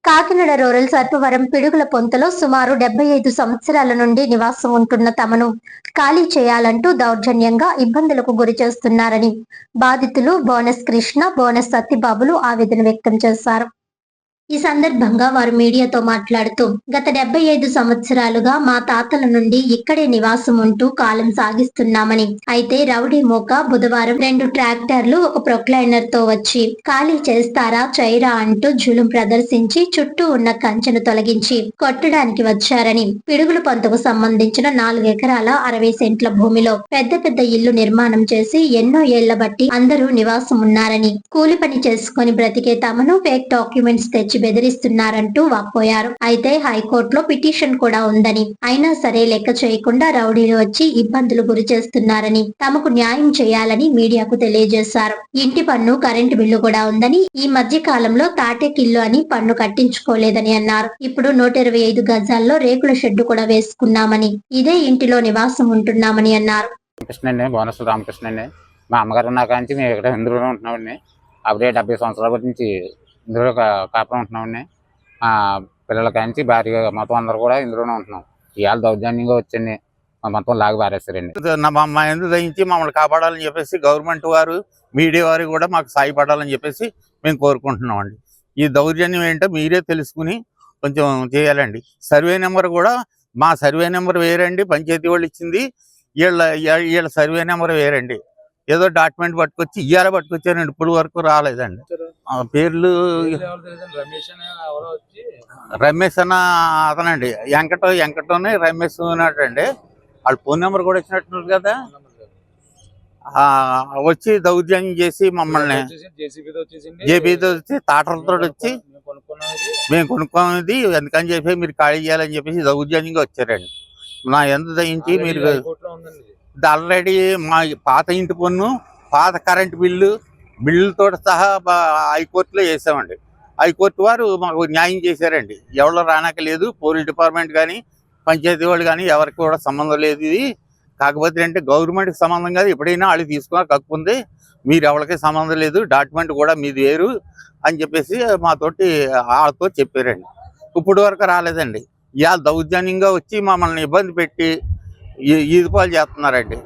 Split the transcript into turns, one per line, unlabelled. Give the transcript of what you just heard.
Kakinada rural Sarpavaram పిడుగుల పొంతలో సుమారు 75 సంవత్సరాల నుండి నివాసం ఉంటున్న తమను ఖాళీ చేయాలంటూ దౌర్జన్యంగా ఇబ్బందులకు గురి చేస్తున్నారని బాధితులు బోనస్ కృష్ణ, బోనస్ సత్యబాబులు ఆవేదన వ్యక్తం చేశారు. ఈ సందర్భంగా వారు మీడియాతో మాట్లాడుతూ, గత 75 సంవత్సరాలుగా మా తాతల నుండి ఇక్కడే నివాసం ఉంటూ కాలం సాగిస్తున్నామని, అయితే రౌడీ మోక బుధవారం 2 ట్రాక్టర్లు ఒక ప్రొక్లైనర్ తో వచ్చి ఖాళీ చేస్తారా చేయరా అంటూ జులుం ప్రదర్శించి చుట్టూ ఉన్న కంచెను తొలగించి కొట్టడానికి వచ్చారని, పిడుగుల పొంతకు సంబంధించిన 4 ఎకరాల 60 సెంట్ల భూమిలో పెద్ద పెద్ద ఇల్లు నిర్మాణం చేసి ఎన్నో ఏళ్ల బట్టి అందరూ నివాసం ఉన్నారని, కూలి పని చేసుకుని బ్రతికే తమను ఫేక్ డాక్యుమెంట్స్ తెచ్చి బెదిరిస్తున్నారంటూ వాపోయారు. అయితే హైకోర్టులో పిటిషన్ కూడా ఉందని, అయినా సరే లెక్క చేయకుండా రౌడీలు వచ్చి ఇబ్బందులు గురి చేస్తున్నారని, తమకు న్యాయం చేయాలని మీడియాకు తెలియజేశారు. ఇంటి పన్ను, కరెంటు బిల్లు కూడా ఉందని, ఈ మధ్య కాలంలో తాటేకిల్లు అని పన్ను కట్టించుకోలేదని అన్నారు. ఇప్పుడు 125 గజాల్లో రేకుల షెడ్డు కూడా వేసుకున్నామని, ఇదే ఇంటిలో నివాసం ఉంటున్నామని అన్నారు.
బోనస్ రామకృష్ణ అండి. మా అమ్మగారు నా కాంచి మేము ఇక్కడ ఇందులోనే ఉంటున్నామండి. అప్పుడే 70 సంవత్సరాల నుంచి ఇందులో కాపురం ఉంటున్నామండి. పిల్లల కాంచి భార్య మొత్తం అందరూ కూడా ఇందులోనే ఉంటున్నాం. ఇవాళ దౌర్జన్యంగా వచ్చండి మొత్తం లాగి పారేస్తారండి.
మా ఎందుకు దయించి మమ్మల్ని కాపాడాలని చెప్పేసి గవర్నమెంట్ వారు, మీడియా వారు కూడా మాకు సాయపడాలని చెప్పేసి మేము కోరుకుంటున్నామండి. ఈ దౌర్జన్యం ఏంటో మీరే తెలుసుకుని కొంచెం చేయాలండి. సర్వే నెంబర్ కూడా మా సర్వే నెంబర్ వేరండి, పంచాయతీ వాళ్ళు ఇచ్చింది. వీళ్ళ సర్వే నెంబర్ వేరండి. ఏదో డాక్యుమెంట్ పట్టుకొచ్చి ఇయ్యాల పట్టుకొచ్చారండి, ఇప్పుడు వరకు రాలేదండి. పేర్లు రమేష్ అన్న అతనండి, వెంకటోని రమేష్ అన్నట్టండి. వాళ్ళ ఫోన్ నెంబర్ కూడా ఇచ్చినట్టున్నారు కదా. వచ్చి దౌర్జన్యం చేసి మమ్మల్ని జేబీతో వచ్చి తాటలతో వచ్చి మేము కొనుక్కున్నది ఎందుకని చెప్పి మీరు ఖాళీ చేయాలని చెప్పేసి దౌర్జన్యంగా వచ్చారండి. నా ఎంత దయించి మీరు ఆల్రెడీ మా పాత ఇంటి పన్ను, పాత కరెంటు బిల్లుతో సహా హైకోర్టులో వేసామండి. హైకోర్టు వారు మాకు న్యాయం చేశారండి. ఎవరో రానాక లేదు, పోలీస్ డిపార్ట్మెంట్ కానీ పంచాయతీ వాళ్ళు కానీ ఎవరికి కూడా సంబంధం లేదు. ఇది కాకపోతే అంటే గవర్నమెంట్కి సంబంధం కాదు, ఎప్పుడైనా వాళ్ళు తీసుకున్నా కక్కుంది, మీరు ఎవరికి సంబంధం లేదు, డాక్యుమెంట్ కూడా మీది వేరు అని చెప్పేసి మాతోటి వాళ్ళతో చెప్పారండి. ఇప్పుడు వరకు రాలేదండి. ఇవాళ దౌర్జన్యంగా వచ్చి మమ్మల్ని ఇబ్బంది పెట్టి ఈదుపాలు చేస్తున్నారండి.